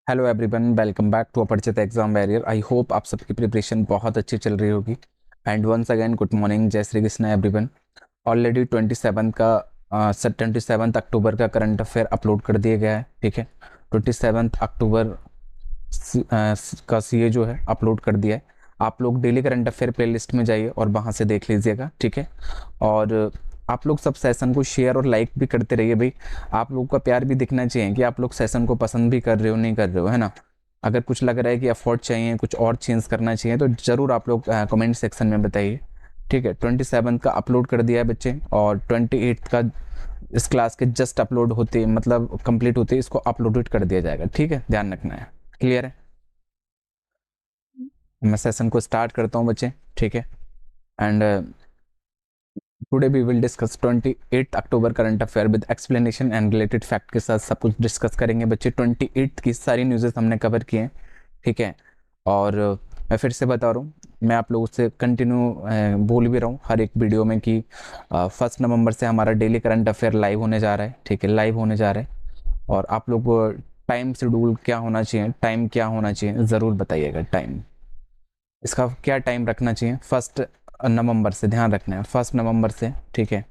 Hello everyone, welcome back to Aparichit exam barrier. I hope आप सबकी preparation बहुत अच्छी चल रही होगी। And once again good morning, जय श्री कृष्ण एवरीवन। ऑलरेडी 27 अक्टूबर का करंट अफेयर अपलोड कर दिया गया है। ठीक है, 27 अक्टूबर का सीए जो है अपलोड कर दिया है। आप लोग daily current affair play list में जाइए और वहाँ से देख लीजिएगा। ठीक है, और आप लोग सब सेशन को शेयर और लाइक भी करते रहिए भाई। आप लोग का प्यार भी दिखना चाहिए कि आप लोग सेशन को पसंद भी कर रहे हो नहीं कर रहे हो, है ना। अगर कुछ लग रहा है कि एफर्ट चाहिए, कुछ और चेंज करना चाहिए, तो ज़रूर आप लोग कमेंट सेक्शन में बताइए। ठीक है, 27 का अपलोड कर दिया है बच्चे, और 28 का इस क्लास के जस्ट अपलोड होते मतलब कंप्लीट होते इसको अपलोडेड कर दिया जाएगा। ठीक है, ध्यान रखना है। क्लियर है? मैं सेशन को स्टार्ट करता हूँ बच्चे। ठीक है, and today we will discuss 28 October current affair with explanation and related fact के साथ सब कुछ डिस्कस करेंगे बच्चे। 28 की सारी न्यूज़ेस हमने कवर किए हैं। ठीक है, और मैं फिर से बता रहा हूँ, मैं आप लोगों से कंटिन्यू बोल भी रहा हूँ हर एक वीडियो में कि 1 नवंबर से हमारा डेली करंट अफेयर लाइव होने जा रहा है। ठीक है, लाइव होने जा रहा है, और आप लोग टाइम शेड्यूल क्या होना चाहिए, टाइम क्या होना चाहिए, ज़रूर बताइएगा। टाइम इसका क्या टाइम रखना चाहिए 1 नवंबर से, ध्यान रखना है 1 नवंबर से। ठीक है,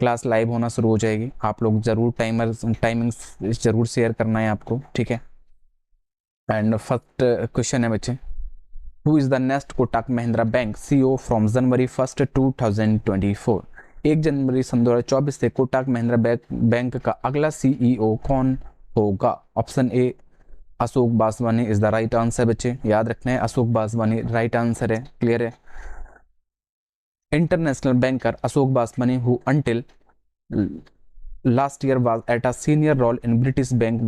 क्लास लाइव होना शुरू हो जाएगी। आप लोग ज़रूर टाइमिंग्स ज़रूर शेयर करना है आपको। ठीक है, एंड फर्स्ट क्वेश्चन है बच्चे, who is the next Kotak Mahindra bank CEO from January 1 2024। 1 जनवरी सन 2024 से कोटक महिंद्रा बैंक का अगला सीईओ कौन होगा? Option A Ashok Baswani is the right answer बच्चे, याद रखना है अशोक बासवानी राइट आंसर है। क्लियर है? International banker Ashok Baswani who until last year was at a senior role in British bank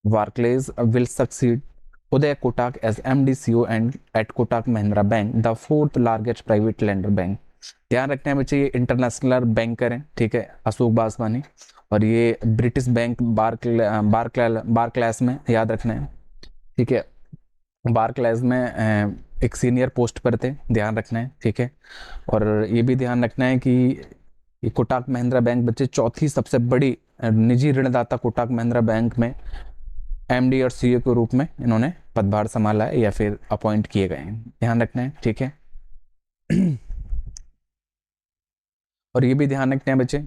Barclays will succeed Uday Kotak as MD CEO and at Kotak Mahindra Bank, the fourth largest private lender bank। ध्यान रखना है बच्चे, ये international banker हैं। ठीक है, अशोक बासवानी, और ये ब्रिटिश बैंक बारक्लेस में, याद रखना है। ठीक है, बारक्लेस में एक सीनियर पोस्ट पर थे, ध्यान रखना है। ठीक है, और ये भी ध्यान रखना है कि ये कोटक महिंद्रा बैंक बच्चे चौथी सबसे बड़ी निजी ऋणदाता कोटक महिंद्रा बैंक में एमडी और सीईओ के रूप में इन्होंने पदभार संभाला है या फिर अपॉइंट किए गए हैं, ध्यान रखना है। ठीक है, और ये भी ध्यान रखते हैं बच्चे,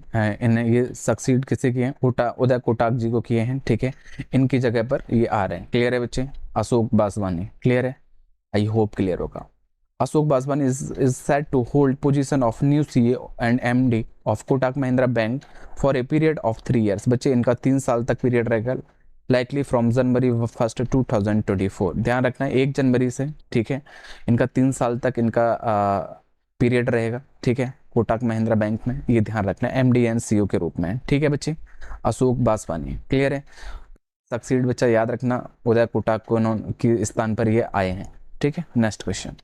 इन्हें ये सक्सीड किसे किए हैं? उदय कोटक जी को किए हैं। ठीक है, इनकी जगह पर ये आ रहे हैं। क्लियर है बच्चे? अशोक बासवानी। क्लियर है? आई होप क्लियर होगा। Ashok Baswani is said to hold position of new CEO and MD of Kotak Mahindra Bank for a period of 3 years। बच्चे इनका 3 साल तक पीरियड रहेगा, लाइकली फ्रॉम जनवरी 1 2024। ध्यान रखना है 1 जनवरी से। ठीक है, इनका 3 साल तक इनका पीरियड रहेगा। ठीक है, कोटक महिंद्रा बैंक में, ये ध्यान रखना है एमडी एंड सीईओ के रूप में। ठीक है बच्चे, अशोक बासवानी। क्लियर है? सक्सीड बच्चा याद रखना, उदय कोटक को के स्थान पर ये आए हैं। ठीक है, नेक्स्ट क्वेश्चन।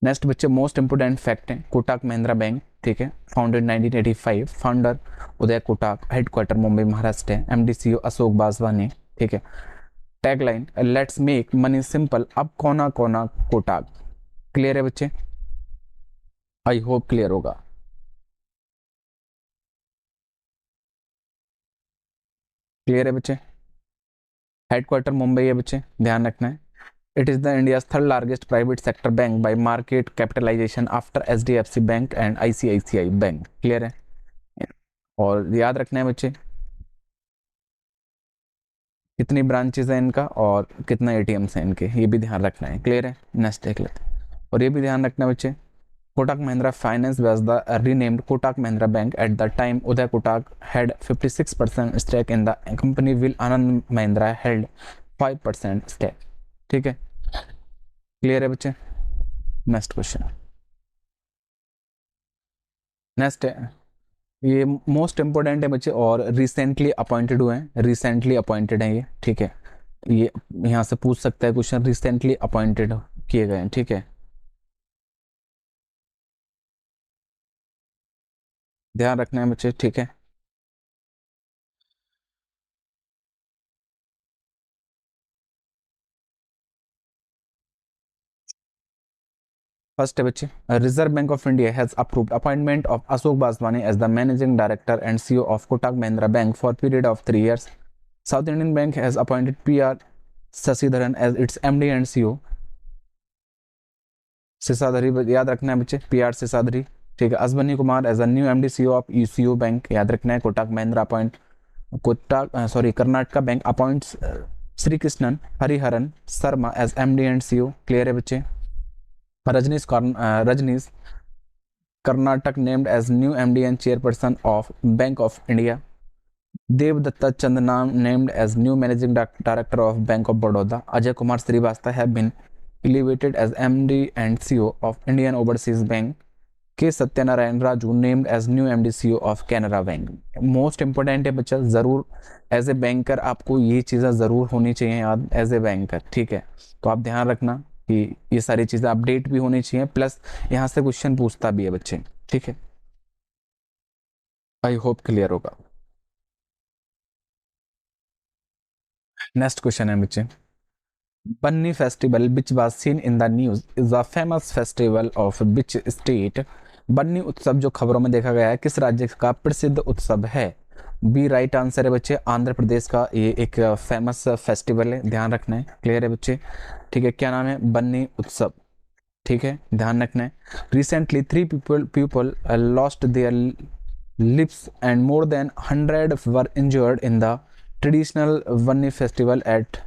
नेक्स्ट बच्चे मोस्ट इंपोर्टेंट फैक्ट है, कोटक महिंद्रा बैंक। ठीक है, founded 1985, founder Uday Kotak, headquarter Mumbai Maharashtra है, एमडी सीईओ अशोक बासवानी। ठीक है, tagline let's make money simple, अब कोना कोना कोटक। क्लियर है बच्चे? आई होप क्लियर होगा। क्लियर है बच्चे? हेडक्वार्टर मुंबई है बच्चे, ध्यान रखना है। It is the India third largest private sector bank by market capitalisation after HDFC bank and ICICI bank. Clear है? और याद रखना है बच्चे कितनी ब्रांचेज है इनका और कितना एटीएम्स हैं इनके, ये भी ध्यान रखना है। क्लियर है? नेक्स्ट देख लेते हैं। और ये भी ध्यान रखना है बच्चे, Kotak Mahindra finance was the renamed Kotak Mahindra bank at the time Uday Kotak had 56% stake in the company will Anand Mahindra held 5% stake। ठीक है, क्लियर है बच्चे? Next question. नेक्स्ट है, ये मोस्ट इंपोर्टेंट है बच्चे, और रिसेंटली अपॉइंटेड हुए हैं, रिसेंटली अपॉइंटेड हैं ये। ठीक है, ये यहाँ से पूछ सकता है क्वेश्चन, रिसेंटली अपॉइंटेड किए गए हैं। ठीक है, ध्यान रखना है बच्चे। ठीक है, फर्स्ट है बच्चे, reserve bank of India has approved appointment of Ashok Baswani as the managing director and CEO of Kotak Mahindra bank for period of 3 years। South Indian bank has appointed PR Sasidharan as its MD and CEO। Sasidhari याद रखना है बच्चे, PR Sasidhari, ठीक है। Ashwani Kumar as a new MD CEO ऑफ UCO bank, याद रखना है। Kotak Mahindra appoint Karnataka bank appoints Shri Krishnan Hariharan Sharma as MD and CEO। Clear है बच्चे। Rajneesh Karnatak named as new MD and chairperson of bank of India. Devdatta Chandana named as new managing director of bank of Baroda. Ajay Kumar Srivastava have been elevated as MD and CEO of Indian Overseas Bank। K Satyanarayana Raju named as new MD CEO of Canara bank. Most important है बच्चा, जरूर as a banker आपको ये चीज़ें ज़रूर होनी चाहिए याद एज ए बैंकर, ठीक है। तो आप ध्यान रखना कि ये सारी चीज़ें अपडेट भी होनी चाहिए, प्लस यहाँ से क्वेश्चन पूछता भी है बच्चे, ठीक है। आई होप क्लियर होगा। नेक्स्ट क्वेश्चन है बच्चे, Banni festival which was seen in the news is a famous festival of which state. Banni उत्सव जो खबरों में देखा गया है किस राज्य का प्रसिद्ध उत्सव है। बी राइट आंसर है बच्चे, आंध्र प्रदेश का ये एक फेमस फेस्टिवल है, ध्यान रखना है। क्लियर है बच्चे, ठीक है। क्या नाम है, बन्नी उत्सव, ठीक है, ध्यान रखना है। Recently 3 people lost their lives and more than 100 were injured in the traditional Banni festival at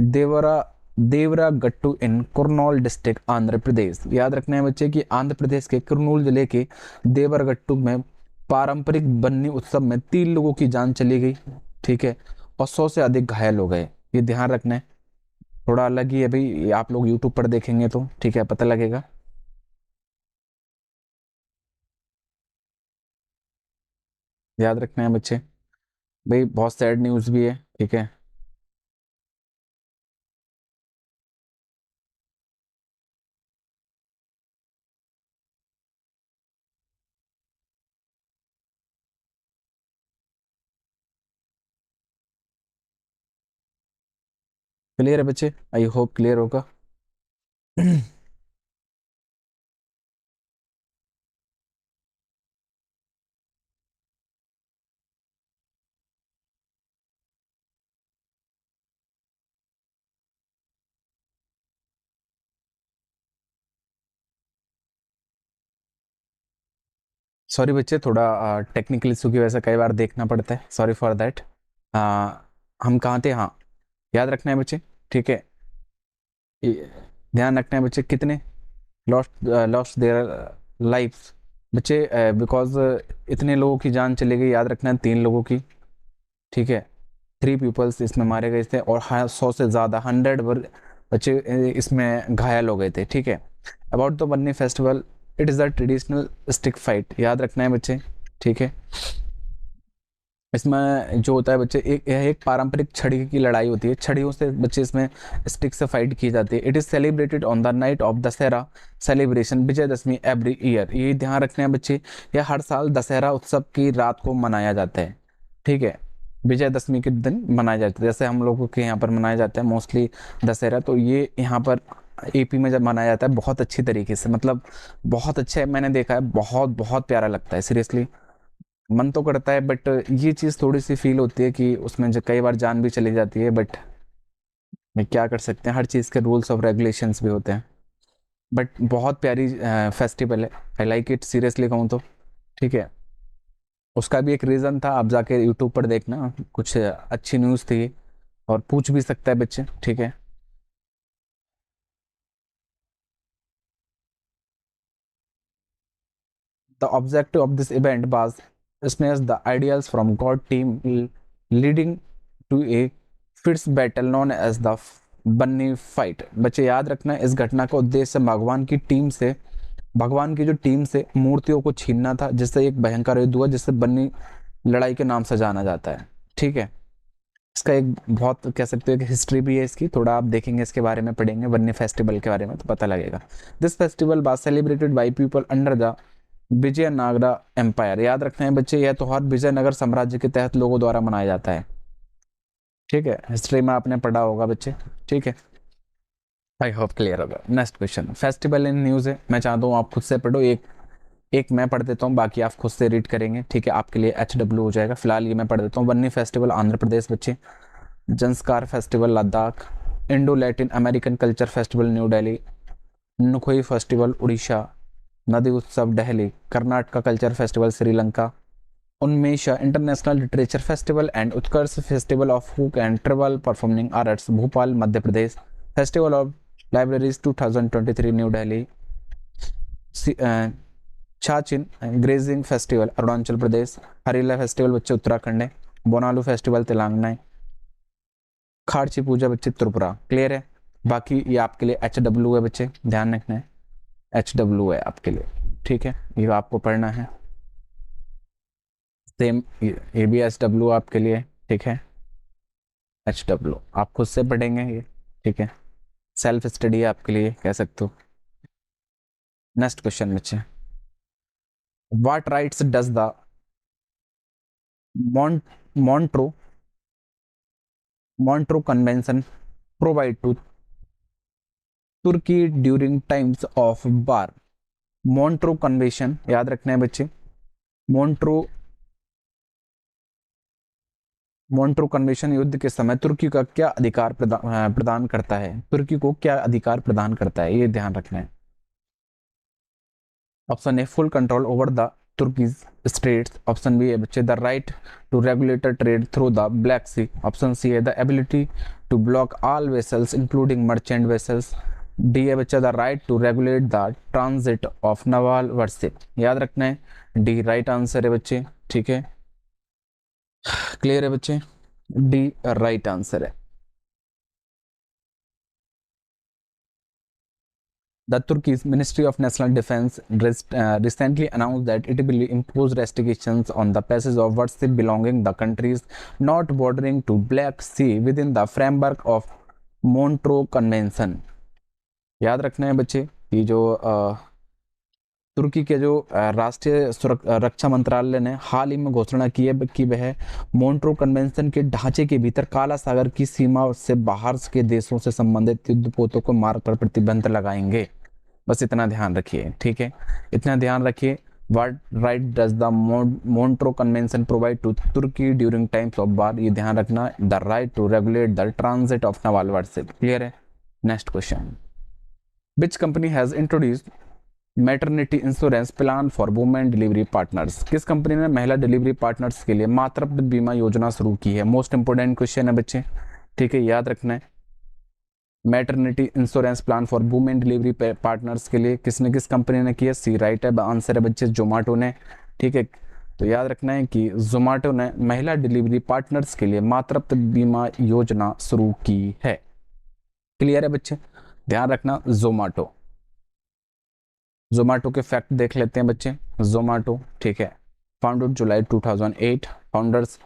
Devara Devaragattu in Kurnool district Andhra Pradesh. याद रखना है बच्चे कि आंध्र प्रदेश के कुरनूल जिले के देवरागट्टू में पारंपरिक बन्नी उत्सव में 3 लोगों की जान चली गई, ठीक है, और 100 से अधिक घायल हो गए। ये ध्यान रखना है, थोड़ा अलग ही है भाई, ये आप लोग यूट्यूब पर देखेंगे तो ठीक है पता लगेगा। याद रखना है बच्चे, भाई बहुत सैड न्यूज़ भी है, ठीक है। क्लियर है बच्चे, आई होप क्लियर होगा। सॉरी बच्चे, थोड़ा टेक्निकल इशू की वजह से कई बार देखना पड़ता है, सॉरी फॉर दैट। हम कहाँ थे, हाँ, याद रखना है बच्चे, ठीक है। ध्यान रखना है बच्चे, कितने लॉस्ट देयर लाइफ्स बच्चे, बिकॉज इतने लोगों की जान चली गई, याद रखना है 3 लोगों की, ठीक है। 3 पीपल्स इसमें मारे गए थे और 100 से ज़्यादा 100 बच्चे इसमें घायल हो गए थे, ठीक है। About the Banni festival, it is the traditional stick fight, याद रखना है बच्चे, ठीक है। इसमें जो होता है बच्चे, यह एक पारंपरिक छड़ी की लड़ाई होती है, छड़ियों से बच्चे इसमें स्टिक से फाइट की जाती है। It is celebrated on the night of Dussehra celebration Vijayadashami every year. ये ध्यान रखना है बच्चे, यह हर साल दशहरा उत्सव की रात को मनाया जाता है, ठीक है, विजयदशमी के दिन मनाया जाता है। जैसे हम लोगों के यहाँ पर मनाया जाता है मोस्टली दशहरा, तो ये यहाँ पर AP में जब मनाया जाता है बहुत अच्छी तरीके से, मतलब बहुत अच्छा है, मैंने देखा है, बहुत बहुत प्यारा लगता है सीरियसली, मन तो करता है, बट ये चीज़ थोड़ी सी फील होती है कि उसमें जो कई बार जान भी चली जाती है, बट क्या कर सकते हैं, हर चीज़ के रूल्स और रेगुलेशंस भी होते हैं। बट बहुत प्यारी फेस्टिवल है, आई लाइक इट सीरियसली कहूँ तो, ठीक है। उसका भी एक रीज़न था, आप जाके यूट्यूब पर देखना, कुछ अच्छी न्यूज़ थी और पूछ भी सकता है बच्चे, ठीक है। The objective of this event was snatch the ideals from God team, leading to a fierce battle known as the Banni fight. बच्चे याद रखना है, इस घटना का उद्देश्य भगवान की जो टीम से मूर्तियों को छीनना था, जिससे एक भयंकर युद्ध हुआ, जिससे बन्नी लड़ाई के नाम से जाना जाता है, ठीक है। इसका एक बहुत कह सकते हो कि हिस्ट्री भी है इसकी, थोड़ा आप देखेंगे इसके बारे में, पढ़ेंगे बन्नी फेस्टिवल के बारे में तो पता लगेगा। This festival was celebrated by people under the Vijayanagara empire. याद रखना है बच्चे, यह त्योहार विजयनगर साम्राज्य के तहत लोगों द्वारा मनाया जाता है, ठीक है। हिस्ट्री में आपने पढ़ा होगा बच्चे, ठीक है। आई होप क्लियर होगा। Next question, festival in news है, मैं चाहता हूँ आप खुद से पढ़ो, एक एक मैं पढ़ देता हूँ, बाकी आप खुद से रीड करेंगे, ठीक है, आपके लिए HW हो जाएगा। फिलहाल ये मैं पढ़ देता हूँ, बन्नी फेस्टिवल आंध्र प्रदेश बच्चे, Zanskar festival Ladakh, Indo Latin American culture festival New Delhi, Nukoi festival Orissa, नदी उत्सव Delhi, Karnataka culture festival Sri Lanka, Unmesha international literature festival and Utkarsh festival of हुक and tribal performing arts Bhopal Madhya Pradesh, festival of libraries 2023 New Delhi, Chhachin grazing festival Arunachal Pradesh, Harela festival बच्चे उत्तराखंड है, बोनालू फेस्टिवल तेलंगाना है, खाड़ची पूजा बच्चे त्रिपुरा। क्लियर है? बाकी ये आपके लिए HW है बच्चे, ध्यान रखना है, HW है आपके लिए, ठीक है, ये आपको पढ़ना है। सेम ये भी HW आपके लिए, ठीक है, HW आप खुद से पढ़ेंगे ये, ठीक है, सेल्फ स्टडी आपके लिए कह सकते हो। नेक्स्ट क्वेश्चन बच्चे, what rights does the Montreux convention provide to Turkey during times of war? Montreux convention याद रखना है बच्चे, मॉन्ट्रो कन्वेंशन युद्ध के समय तुर्की का क्या अधिकार प्रदान करता है, तुर्की को क्या अधिकार प्रदान करता है, ये ध्यान रखना है। Option A full control over the Turkey's states, option B है बच्चे the right to regulator trade through the Black Sea, option C है the ability to block all vessels including merchant vessels, D है बच्चा the right to regulate the transit of naval warship. याद रखना है D right answer है बच्चे, ठीक है, क्लियर है बच्चे, डी राइट आंसर है। The Turkey's Ministry of National Defense recently announced that it will impose restrictions on the passage of warship belonging the countries not bordering to Black Sea within the framework of Montreux Convention। याद रखना है बच्चे, ये जो तुर्की के जो राष्ट्रीय रक्षा मंत्रालय ने हाल ही में घोषणा की है कि वह मॉन्ट्रो कन्वेंशन के ढांचे के भीतर काला सागर की सीमा से बाहर के देशों से संबंधित युद्धपोतों को मार्ग पर प्रतिबंध लगाएंगे। बस इतना ध्यान रखिए, ठीक है, इतना ध्यान रखिए। What right does the Montreux convention provide to Turkey during times of war? ये ध्यान रखना, the right to regulate the transit of naval warship. Clear है? Next question, which company has introduced maternity insurance plan for women delivery partners? किस company ने महिला delivery partners के लिए मातृत्व बीमा योजना शुरू की है? मोस्ट इंपोर्टेंट क्वेश्चन है बच्चे, ठीक है, याद रखना है। Maternity insurance plan for women delivery partners के लिए किसने किस कंपनी ने किया? सी राइट है आंसर है बच्चे, जोमेटो ने, ठीक है। तो याद रखना है कि जोमेटो ने महिला डिलीवरी पार्टनर्स के लिए मातृत्व बीमा योजना शुरू की है। क्लियर है बच्चे, ध्यान रखना, जोमेटो। जोमेटो के फैक्ट देख लेते हैं बच्चे। जोमेटो, ठीक है, founded July 2008, founders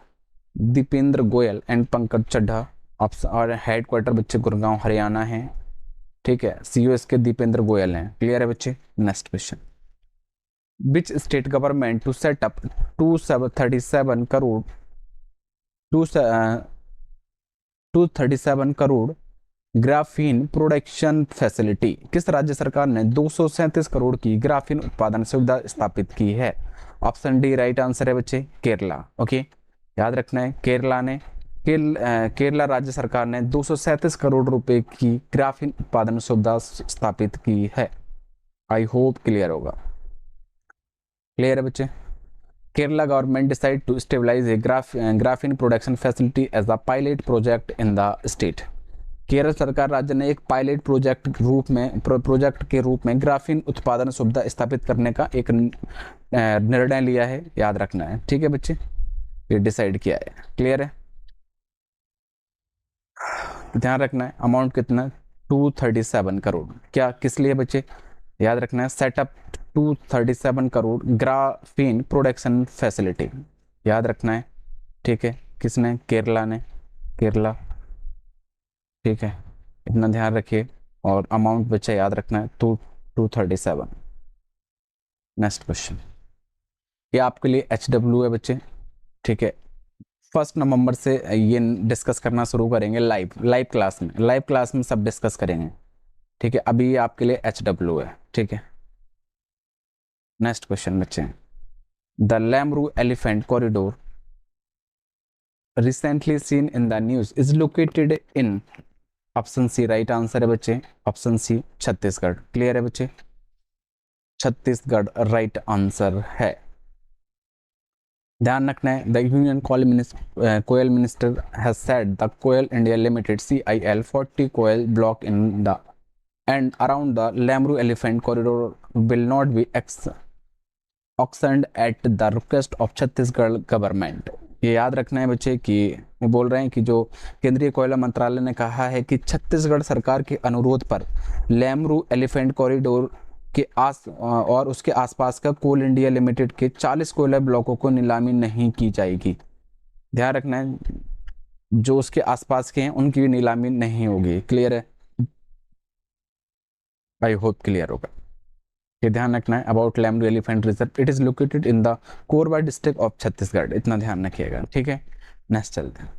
Deepinder Goyal and Pankaj Chaddha, और हेडक्वार्टर बच्चे गुड़गांव हरियाणा है, ठीक है, सीओएस के दीपेंद्र गोयल हैं। क्लियर है बच्चे? Next question, which state government to set up 237 crore 237 crore graphene production facility? किस राज्य सरकार ने 237 करोड़ की ग्राफीन उत्पादन सुविधा स्थापित की है? ऑप्शन डी राइट आंसर है बच्चे, केरला। ओके, याद रखना है, केरला ने केरला राज्य सरकार ने 237 करोड़ रुपए की ग्राफीन उत्पादन सुविधा स्थापित की है। आई होप क्लियर होगा। क्लियर है बच्चे? Kerala government decide to stabilize a graphene production facility as a pilot project in the state. Kerala सरकार राज्य ने एक पायलट प्रोजेक्ट के रूप में ग्राफीन उत्पादन सुविधा स्थापित करने का एक निर्णय लिया है। याद रखना है, ठीक है बच्चे, ये डिसाइड किया है। क्लियर है? ध्यान रखना है, अमाउंट कितना? 237 करोड़। क्या किस लिए बच्चे? याद रखना है, setup 237 crore graphene production facility. याद रखना है, ठीक है, किसने? केरला ने, केरला, ठीक है, इतना ध्यान रखिए। और अमाउंट बच्चे याद रखना है 237। नेक्स्ट क्वेश्चन, ये आपके लिए HW है बच्चे, ठीक है। 1 नवंबर से ये डिस्कस करना शुरू करेंगे लाइव क्लास में सब डिस्कस करेंगे, ठीक है। अभी ये आपके लिए HW है, ठीक है। नेक्स्ट क्वेश्चन बच्चे, the Lemru elephant corridor recently seen in the news is located in option C right answer है बच्चे, ऑप्शन सी छत्तीसगढ़। क्लियर है बच्चे, छत्तीसगढ़ राइट आंसर है। ध्यान रखना है, the union coal minister has said the Coal India Limited CIL 40 coal block in the end around the Lemru elephant corridor will not be auctioned at the request of Chhattisgarh government. ये याद रखना है बच्चे कि वो बोल रहे हैं कि जो केंद्रीय कोयला मंत्रालय ने कहा है कि छत्तीसगढ़ सरकार के अनुरोध पर लेमरू एलिफेंट कॉरिडोर के और उसके आसपास का कोल इंडिया लिमिटेड के 40 कोयला ब्लॉकों को नीलामी नहीं की जाएगी। ध्यान रखना है, जो उसके आसपास के हैं उनकी भी नीलामी नहीं होगी। क्लियर है, आई होप क्लियर होगा। ये ध्यान रखना है about Lemru elephant reserve, it is located in the Korba district of Chhattisgarh, इतना ध्यान रखिएगा। ठीक है, नेक्स्ट चलते हैं।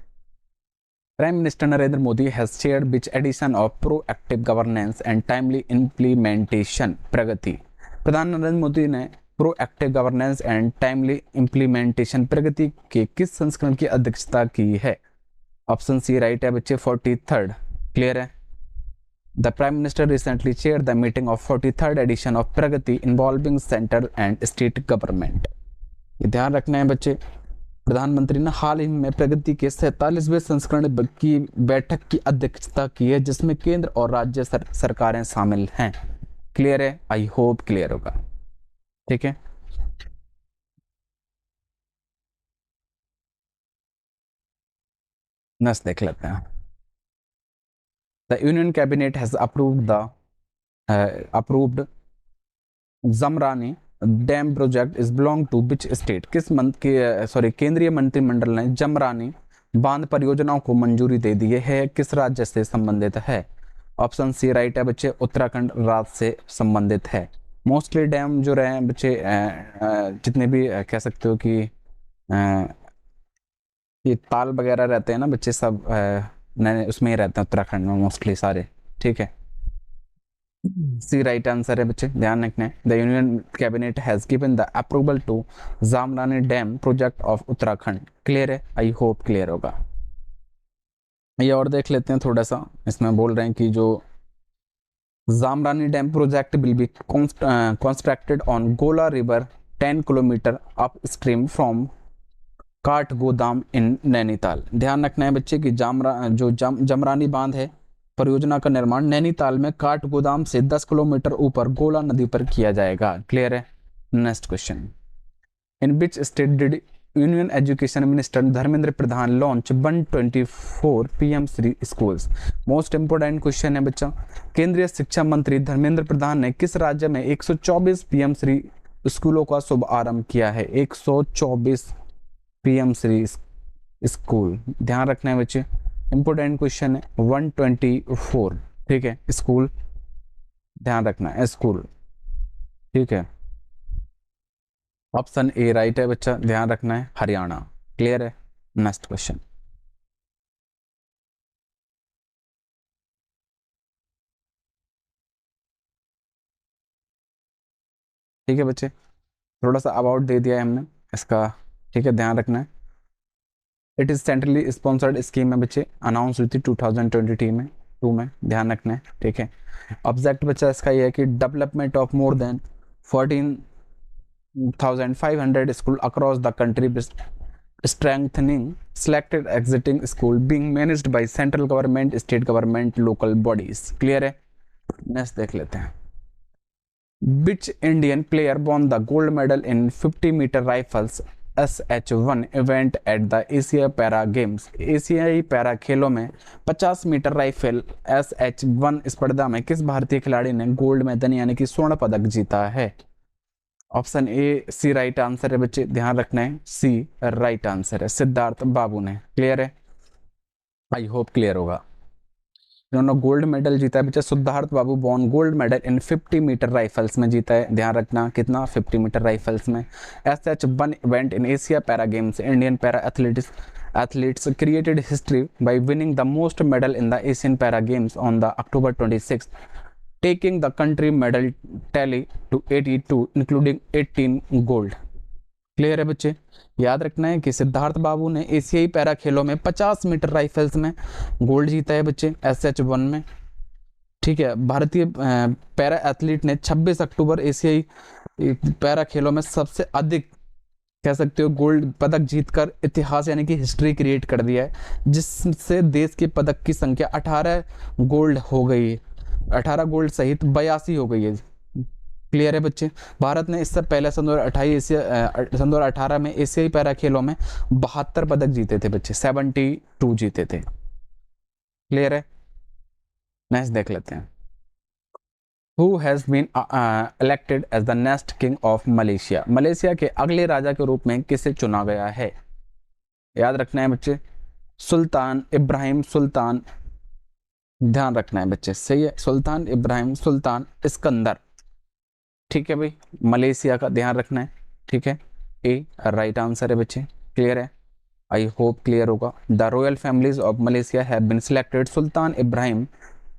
Prime minister Narendra Modi has shared which edition of proactive governance and timely implementation Pragati. प्रधान नरेंद्र मोदी ने proactive governance and timely implementation Pragati के किस संस्करण की अध्यक्षता की है? ऑप्शन सी राइट है बच्चे, 43rd। क्लियर है, the prime minister recently chair the meeting of 43rd edition of Pragati involving centre and state government. ये ध्यान रखना है बच्चे, प्रधानमंत्री ने हाल ही में प्रगति के 47वें संस्करण की बैठक की अध्यक्षता की है, जिसमें केंद्र और राज्य सरकारें शामिल हैं। क्लियर है, आई होप क्लियर होगा। ठीक है, नेक्स्ट देख लेते हैं। The union cabinet has approved Jamrani dam project is belong to which state. किस केंद्रीय मंत्रिमंडल ने जमरानी बांध परियोजनाओं को मंजूरी दे दी है, किस राज्य से संबंधित है? ऑप्शन सी राइट है बच्चे, उत्तराखंड राज्य से संबंधित है। मोस्टली डैम जो रहे हैं बच्चे, जितने भी कह सकते हो कि ये ताल वगैरह रहते हैं ना बच्चे, सब नए उसमें ही रहते हैं उत्तराखंड में मोस्टली सारे। ठीक है, सी राइट आंसर है बच्चे, ध्यान रखना है। The union cabinet has given the approval to Jamrani dam project of Uttarakhand. Clear है, आई होप क्लियर होगा। ये और देख लेते हैं थोड़ा सा, इसमें बोल रहे हैं कि जो Jamrani dam project will be constructed on Gola river 10 kilometre upstream from Kathgodam in Nainital. ध्यान रखना है बच्चे कि जमरानी बांध है, परियोजना का निर्माण नैनीताल में काठगोदाम से 10 किलोमीटर ऊपर गोला नदी पर किया जाएगा। क्लियर है, next question. In which state did union education minister Dharmendra Pradhan launch 124 PM Shri schools? Most important question है बच्चा। केंद्रीय शिक्षा मंत्री धर्मेंद्र प्रधान ने किस राज्य में 124 PM श्री स्कूलों का शुभारंभ किया है? 124 PM श्री स्कूल, ध्यान रखना है बच्चे, इंपोर्टेंट क्वेश्चन है। 124, ठीक है, स्कूल, ध्यान रखना है स्कूल। ठीक है, ऑप्शन ए राइट है बच्चा, ध्यान रखना है, हरियाणा। क्लियर है, नेक्स्ट क्वेश्चन। ठीक है बच्चे, थोड़ा सा अबाउट दे दिया है हमने इसका। ठीक है, ध्यान रखना है। It is centrally sponsored scheme है बच्चे, अनाउंस हुई थी 2022 में, ध्यान रखना है। ठीक है, ऑब्जेक्ट बच्चा इसका ये है कि development of more than 14,500 school across the country, strengthening selected exiting school being managed by central government, state government, local bodies। Clear है, नेक्स्ट देख लेते हैं। Which Indian player won the gold medal in 50-meter rifles SH1 event at the Asia Para Games? एशियाई para खेलों में 50 metre rifle SH1 स्पर्धा में किस भारतीय खिलाड़ी ने गोल्ड मेडल यानी कि स्वर्ण पदक जीता है? Option A C right answer है बच्चे, ध्यान रखना है, सी राइट आंसर है, सिद्धार्थ बाबू ने। क्लियर है, आई होप क्लियर होगा। इन्होंने गोल्ड मेडल जीता है बच्चा, Siddharth Babu won gold medal in 50 metre rifles में जीता है। ध्यान रखना कितना, 50 मीटर राइफल्स में। SH1 event in Asia para games, Indian para athletes created history by winning the most medal in the Asian Para Games on the October 26th, taking the country medal tally to 82, including 18 gold। Clear है बच्चे। याद रखना है कि सिद्धार्थ बाबू ने एशियाई para खेलों में 50 मीटर राइफल्स में गोल्ड जीता है बच्चे, SH1 में। ठीक है, भारतीय पैरा एथलीट ने 26 अक्टूबर एशियाई पैरा खेलों में सबसे अधिक, कह सकते हो, गोल्ड पदक जीतकर इतिहास यानी कि हिस्ट्री क्रिएट कर दिया है, जिससे देश के पदक की संख्या 18 गोल्ड हो गई है, 18 गोल्ड सहित 82 हो गई है। क्लियर है बच्चे। भारत ने इससे पहले सन 2018 में एशियाई पैरा खेलों में 72 पदक जीते थे बच्चे, 72 जीते थे। क्लियर है। नेक्स्ट देख लेते हैं। Who has been elected as the next king of Malaysia? Malaysia के अगले राजा के रूप में किसे चुना गया है? याद रखना है बच्चे, सुल्तान इब्राहिम सुल्तान, ध्यान रखना है बच्चे, सही है, सुल्तान इब्राहिम सुल्तान सिकंदर। ठीक है भाई, मलेशिया का ध्यान रखना है। ठीक है, ए राइट आंसर है बच्चे। क्लियर है, आई होप क्लियर होगा। The royal families of Malaysia have been selected Sultan Ibrahim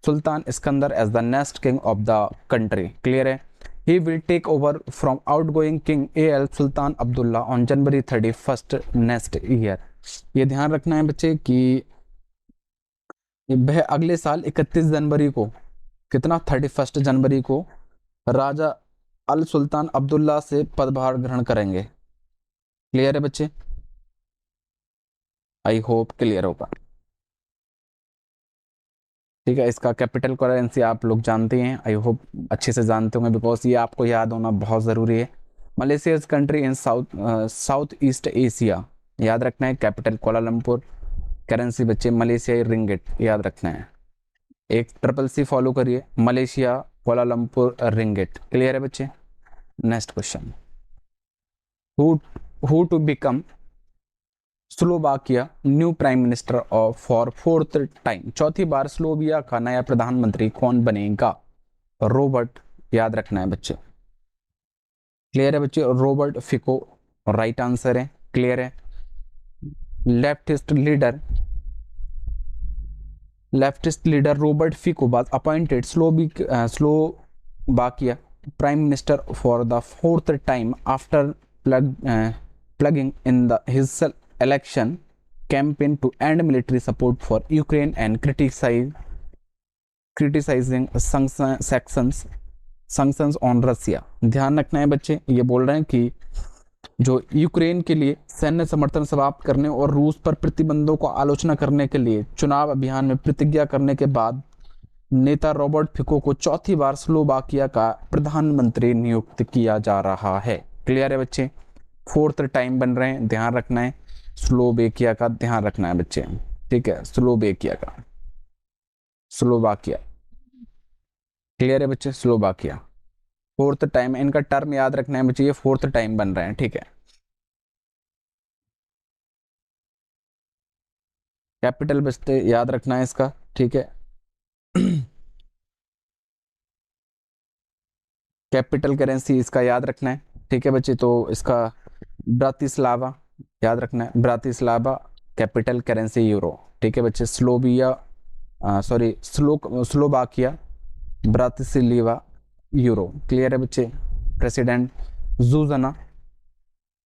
Sultan Sikandar as the next king of the country. Clear है। He will take over from outgoing king AL Sultan Abdullah on January 31 next year. ये ध्यान रखना है बच्चे कि वह अगले साल 31 जनवरी को, कितना, 31 जनवरी को राजा अल सुल्तान अब्दुल्ला से पदभार ग्रहण करेंगे। क्लियर है बच्चे, आई होप क्लियर होगा। ठीक है, इसका कैपिटल करेंसी आप लोग जानते हैं, आई होप अच्छे से जानते होंगे, बिकॉज ये आपको याद होना बहुत ज़रूरी है। Malaysia is country in south east Asia. याद रखना है, कैपिटल कोलालमपुर, करेंसी बच्चे मलेशियाई रिंगिट, याद रखना है। एक CCC फॉलो करिए, मलेशिया कोलालमपुर रिंगिट। क्लियर है बच्चे। Next question, who to become Slovakia new prime minister of for 4th time? चौथी बार स्लोविया का नया प्रधानमंत्री कौन बनेगा? रॉबर्ट, याद रखना है बच्चे। क्लियर है बच्चे, रॉबर्ट फिको राइट आंसर है। क्लियर है। Leftist leader Robert Fico was appointed Slovakia prime minister for the 4th time after plugging in his election campaign to end military support for Ukraine and criticizing sanctions on Russia। ध्यान रखना है बच्चे, ये बोल रहे हैं कि जो यूक्रेन के लिए सैन्य समर्थन समाप्त करने और रूस पर प्रतिबंधों को आलोचना करने के लिए चुनाव अभियान में प्रतिज्ञा करने के बाद नेता रॉबर्ट फिको को चौथी बार स्लोवाकिया का प्रधानमंत्री नियुक्त किया जा रहा है। क्लियर है बच्चे, 4th टाइम बन रहे हैं, ध्यान रखना है। स्लोवेकिया का ध्यान रखना है बच्चे। ठीक है, स्लोवेकिया का, स्लोवाकिया। क्लियर है बच्चे, स्लोवाकिया 4th टाइम, इनका टर्म याद रखना है बच्चे, ये 4th टाइम बन रहे हैं। ठीक है, कैपिटल बचते याद रखना है इसका। ठीक है, कैपिटल करेंसी इसका याद रखना है। ठीक है बच्चे, तो इसका ब्रातिस्लावा, याद रखना है, ब्रातिस्लावा कैपिटल करेंसी यूरो। ठीक है बच्चे, स्लोवाकिया ब्रातिस्लावा यूरो। क्लियर है बच्चे। प्रेसिडेंट जूजना,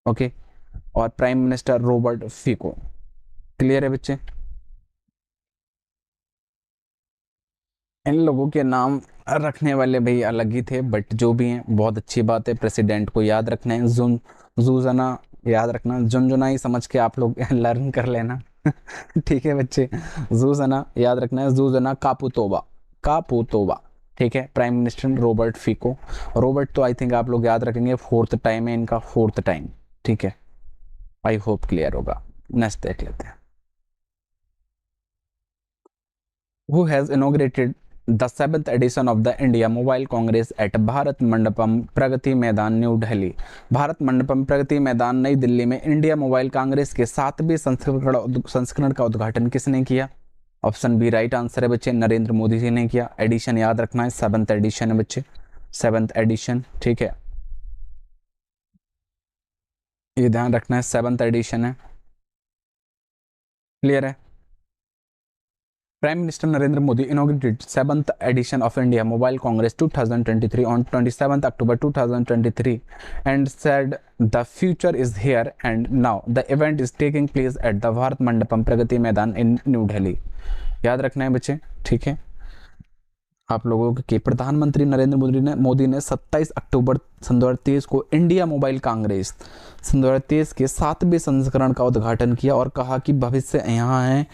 ओके, और prime minister Robert Fico. Clear है बच्चे। इन लोगों के नाम रखने वाले भाई अलग ही थे, बट जो भी हैं बहुत अच्छी बात है। प्रेसिडेंट को याद रखना है, जूजना याद रखना, जुनजुना ही समझ के आप लोग लर्न कर लेना। ठीक है बच्चे, जूजना याद रखना है, जूजना कापुतोवा, कापुतोवा। ठीक है, prime minister Robert Fico. Robert तो आई थिंक आप लोग याद रखेंगे, 4th टाइम है इनका, 4th टाइम। ठीक है, आई होप क्लियर होगा। नेक्स्ट देख लेते हैं। Who has inaugurated the 7th edition of the India Mobile Congress at Bharat Mandapam Pragati Maidan new Delhi? Bharat Mandapam Pragati Maidan नई दिल्ली में इंडिया मोबाइल कांग्रेस के 7वें संस्करण का उद्घाटन किसने किया? ऑप्शन बी राइट आंसर है बच्चे, नरेंद्र मोदी जी ने किया। एडिशन याद रखना है, 7th एडिशन है बच्चे, 7th एडिशन। ठीक है, ये ध्यान रखना है, 7th एडिशन है। क्लियर है। Prime Minister Narendra Modi inaugurated 7th edition of India Mobile Congress 2023 on 27th October 2023 and said the future is here and now. The event is taking place at the Bharat Mandapam Pragati Maidan in New Delhi. याद रखना है बच्चे, ठीक है आप लोगों के प्रधानमंत्री नरेंद्र मोदी ने 27 अक्टूबर सन 2023 को इंडिया मोबाइल कांग्रेस सन 2023 के 7वें संस्करण का उद्घाटन किया और कहा कि भविष्य यहाँ है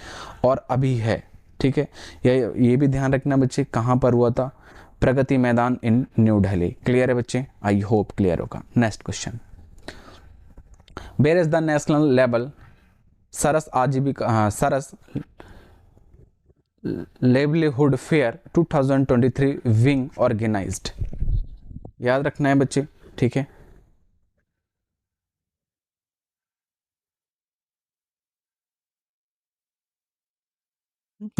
और अभी है, ठीक है। ये भी ध्यान रखना बच्चे, कहाँ पर हुआ था, प्रगति मैदान इन न्यू दिल्ली। क्लियर है बच्चे, आई होप क्लियर होगा। Next question, where is the national level Saras Aajeevika Saras livelihood fair 2023 being organised. याद रखना है बच्चे, ठीक है।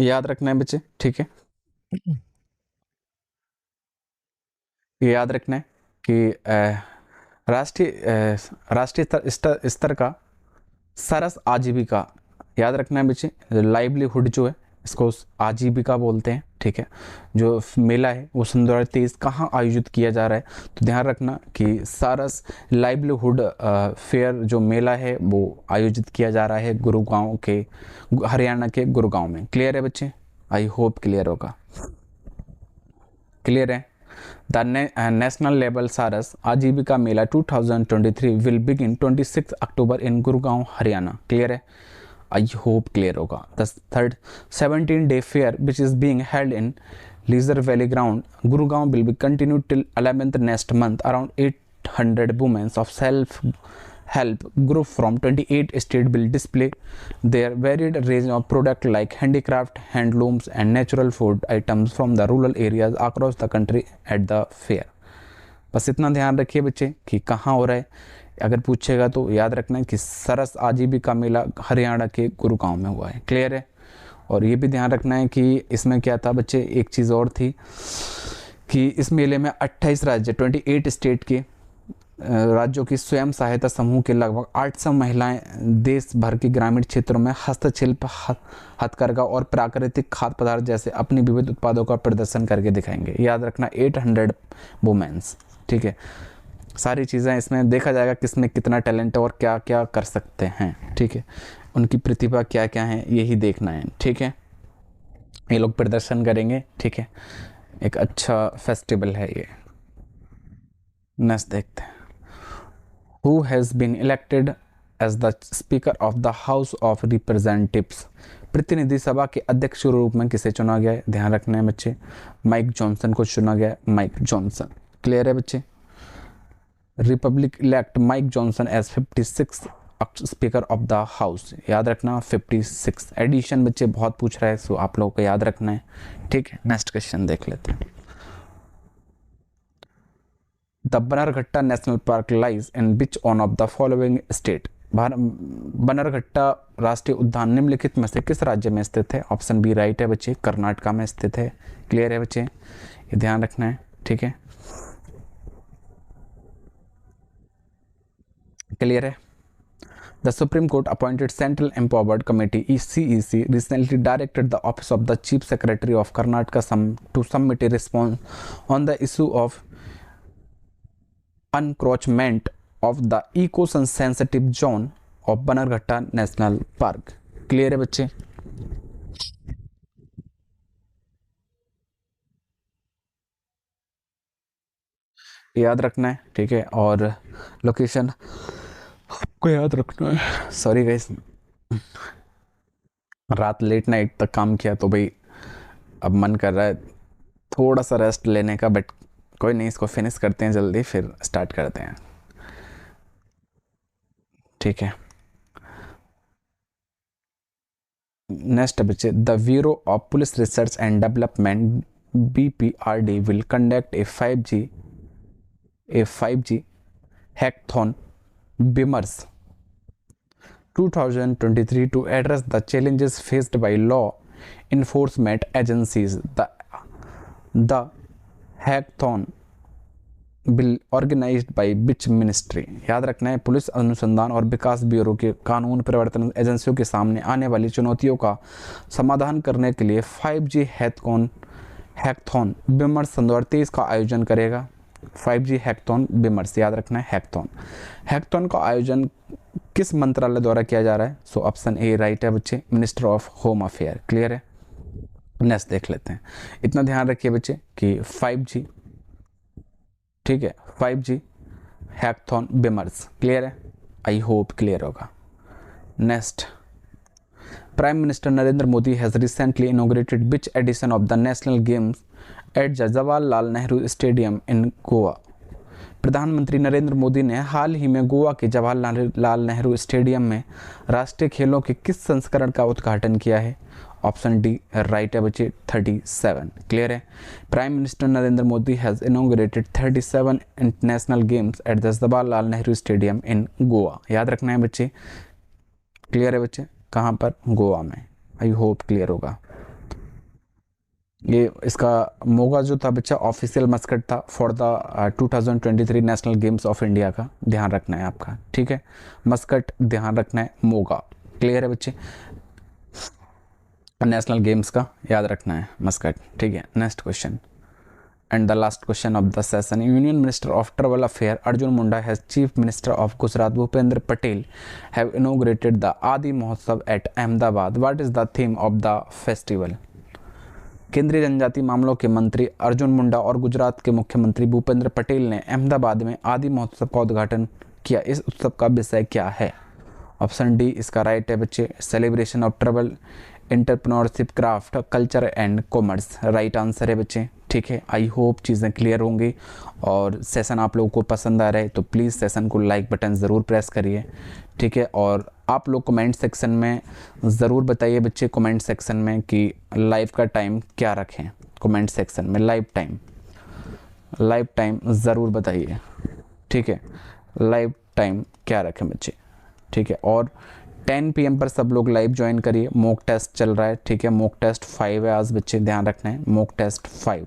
याद रखना है बच्चे, ठीक है। ये याद रखना है कि राष्ट्रीय स्तर का सरस आजीविका, याद रखना है बच्चे, लाइवलीहुड जो है इसको आजीविका बोलते हैं, ठीक है। जो मेला है वो सन 2023 कहाँ आयोजित किया जा रहा है, तो ध्यान रखना कि सरस लाइवलीहुड फेयर जो मेला है वो आयोजित किया जा रहा है गुरुगांव के, हरियाणा के गुरुगांव में। क्लियर है बच्चे, आई होप क्लियर होगा। क्लियर है। The national level Saras Aajeevika Mela 2023 will begin 26 October in Gurgaon Haryana. Clear है, आई होप क्लियर होगा। The third 17-day fair which is being held in leisure valley ground Gurgaon will be continued till 11th next month. Around 800 women of self help group from 28 states will display their varied range of products like handicraft, handlooms and natural food items from the rural areas across the country at the fair। बस इतना ध्यान रखिए बच्चे कि कहाँ हो रहा है, अगर पूछेगा तो याद रखना है कि सरस आजीविका मेला हरियाणा के गुरुगांव में हुआ है। क्लियर है। और ये भी ध्यान रखना है कि इसमें क्या था बच्चे, एक चीज़ और थी कि इस मेले में 28 राज्य 28 स्टेट के राज्यों की स्वयं सहायता समूह के लगभग 800 महिलाएं देश भर के ग्रामीण क्षेत्रों में हस्तशिल्प, हथकरघा और प्राकृतिक खाद्य पदार्थ जैसे अपनी विविध उत्पादों का प्रदर्शन करके दिखाएंगे। याद रखना 800 वुमेन्स, ठीक है। सारी चीज़ें इसमें देखा जाएगा किसमें कितना टैलेंट है और क्या क्या कर सकते हैं, ठीक है। उनकी प्रतिभा क्या क्या है यही देखना है, ठीक है। ये लोग प्रदर्शन करेंगे, ठीक है। एक अच्छा फेस्टिवल है ये। नेक्स्ट देखते हैं, who has been elected as the Speaker of the House of Representatives। प्रतिनिधि सभा के अध्यक्ष के रूप में किसे चुना गया है, ध्यान रखना है बच्चे, माइक जॉनसन को चुना गया है, माइक जॉनसन। क्लियर है बच्चे। Republic elect Mike Johnson as 56 speaker of the house. याद रखना 56 एडिशन बच्चे बहुत पूछ रहा है, सो आप लोगों को याद रखना है, ठीक है। नेक्स्ट क्वेश्चन देख लेते हैं। The Bannerghatta national park lies in which one of the following state. Bannerghatta राष्ट्रीय उद्यान निम्नलिखित में से किस राज्य में स्थित है। ऑप्शन बी राइट है बच्चे, कर्नाटका में स्थित है। क्लियर है बच्चे, ये ध्यान रखना है, ठीक है। क्लियर है। The Supreme Court appointed Central Empowered Committee (CEC) recently directed the Office of the Chief Secretary of Karnataka to submit a response on the issue of encroachment of the eco-sensitive zone of Bannerghatta National Park। Clear है बच्चे। याद रखना है, ठीक है। और location आपको याद रखना है। सॉरी गाइस, रात लेट नाइट तक काम किया तो भाई अब मन कर रहा है थोड़ा सा रेस्ट लेने का, बट कोई नहीं, इसको फिनिश करते हैं जल्दी फिर स्टार्ट करते हैं, ठीक है। नेक्स्ट बच्चे, the bureau of police research and development BPRD will conduct a 5G hackathon BIMERS 2023 to address the challenges faced by law enforcement agencies। The hackathon will organized by which ministry. याद रखना है, police अनुसंधान और विकास bureau के कानून प्रवर्तन एजेंसियों के सामने आने वाली चुनौतियों का समाधान करने के लिए 5G हैकथॉन विमर्श 2023 का आयोजन करेगा। 5G हैकथॉन विमर्श, याद रखना है हैकथॉन। हैकथॉन का आयोजन किस मंत्रालय द्वारा किया जा रहा है? सो ऑप्शन ए राइट है बच्चे, minister of home affair. Clear है? नेक्स्ट देख लेते हैं। इतना ध्यान रखिए बच्चे कि 5G, ठीक है, 5G हैकथॉन विमर्श। क्लियर है? आई होप क्लियर होगा। Next, prime minister Narendra Modi has recently inaugurated which edition of the national games eight Jawaharlal Nehru stadium इन गोवा। प्रधानमंत्री नरेंद्र मोदी ने हाल ही में गोवा के जवाहरलाल नेहरू स्टेडियम में राष्ट्रीय खेलों के किस संस्करण का उद्घाटन किया है? ऑप्शन डी राइट है बच्चे, 37। क्लियर है? Prime minister Narendra Modi has inaugurated 37 international games at the Jawaharlal Nehru stadium इन गोवा। याद रखना है बच्चे। क्लियर है बच्चे? कहाँ पर? गोवा में। आई होप क्लियर होगा। ये इसका मोगा जो था बच्चा ऑफिशियल मस्कट था for the 2023 national games of India का, ध्यान रखना है आपका, ठीक है। मस्कट ध्यान रखना है, मोगा। क्लियर है बच्चे? नेशनल गेम्स का याद रखना है मस्कट, ठीक है। Next question and the last question of the session. Union minister of tribal affair Arjun Munda has chief minister of Gujarat Bhupendra Patel have inaugurated the Aadi Mahotsav at Ahmedabad. What is the theme of the festival? केंद्रीय जनजाति मामलों के मंत्री अर्जुन मुंडा और गुजरात के मुख्यमंत्री भूपेंद्र पटेल ने अहमदाबाद में आदि महोत्सव का उद्घाटन किया। इस उत्सव का विषय क्या है? ऑप्शन डी इसका राइट है बच्चे, celebration of tribal entrepreneurship, craft, culture and commerce. Right answer है बच्चे, ठीक है। आई होप चीज़ें क्लियर होंगी और सेशन आप लोगों को पसंद आ रहा है तो प्लीज़ सेशन को लाइक बटन ज़रूर प्रेस करिए, ठीक है। और आप लोग कमेंट सेक्शन में ज़रूर बताइए बच्चे, कमेंट सेक्शन में कि लाइव का टाइम क्या रखें। कमेंट सेक्शन में लाइव टाइम ज़रूर बताइए, ठीक है। लाइव टाइम क्या रखें बच्चे, ठीक है। और 10 PM पर सब लोग लाइव ज्वाइन करिए। मॉक टेस्ट चल रहा है, ठीक है। मॉक टेस्ट 5 है आज बच्चे, ध्यान रखना है। मॉक टेस्ट 5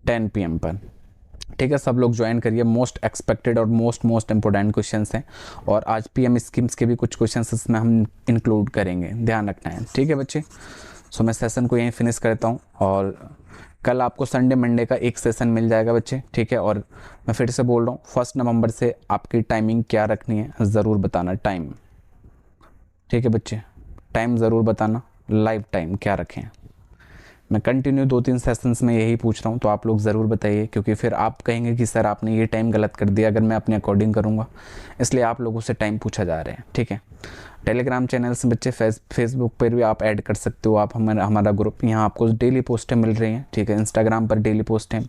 10 PM पर, ठीक है। सब लोग ज्वाइन करिए। मोस्ट एक्सपेक्टेड और मोस्ट इंपॉर्टेंट क्वेश्चंस हैं और आज PM स्कीम्स के भी कुछ क्वेश्चंस इसमें हम इंक्लूड करेंगे, ध्यान रखना है, ठीक है बच्चे। सो मैं सेशन को यहीं फिनिश करता हूँ और कल आपको संडे मंडे का एक सेशन मिल जाएगा बच्चे, ठीक है। और मैं फिर से बोल रहा हूँ 1 नवंबर से आपकी टाइमिंग क्या रखनी है ज़रूर बताना, टाइम, ठीक है बच्चे। टाइम ज़रूर बताना, लाइव टाइम क्या रखें। मैं कंटिन्यू 2-3 सेशंस में यही पूछ रहा हूँ तो आप लोग ज़रूर बताइए, क्योंकि फिर आप कहेंगे कि सर आपने ये टाइम गलत कर दिया अगर मैं अपने अकॉर्डिंग करूँगा, इसलिए आप लोगों से टाइम पूछा जा रहा है, ठीक है। टेलीग्राम चैनल से बच्चे फेसबुक पर भी आप ऐड कर सकते हो आप हमारा ग्रुप, यहाँ आपको डेली पोस्टें मिल रही हैं, ठीक है। इंस्टाग्राम पर डेली पोस्टें,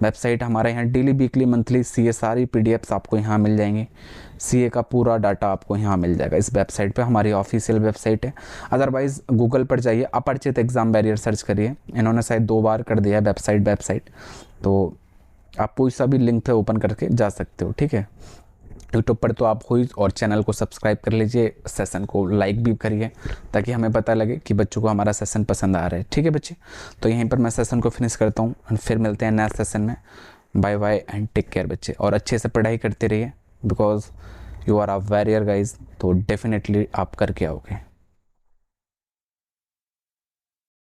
वेबसाइट हमारे यहाँ डेली वीकली मंथली CA सारी PDFs आपको यहाँ मिल जाएंगी। CA का पूरा डाटा आपको यहाँ मिल जाएगा इस वेबसाइट पे, हमारी ऑफिशियल वेबसाइट है। अदरवाइज़ गूगल पर जाइए, अपरिचित एग्ज़ाम बैरियर सर्च करिए, इन्होंने शायद 2 बार कर दिया वेबसाइट, तो आप कोई सा भी लिंक पे ओपन करके जा सकते हो, ठीक है। यूट्यूब पर तो आप हो ही, और चैनल को सब्सक्राइब कर लीजिए, सेशन को लाइक भी करिए ताकि हमें पता लगे कि बच्चों को हमारा सेशन पसंद आ रहा है, ठीक है बच्चे। तो यहीं पर मैं सेशन को फिनिश करता हूँ, फिर मिलते हैं नेक्स्ट सेशन में। Bye bye and take care बच्चे, और अच्छे से पढ़ाई करते रहिए because you are a warrior guys, तो डेफिनेटली आप करके आओगे।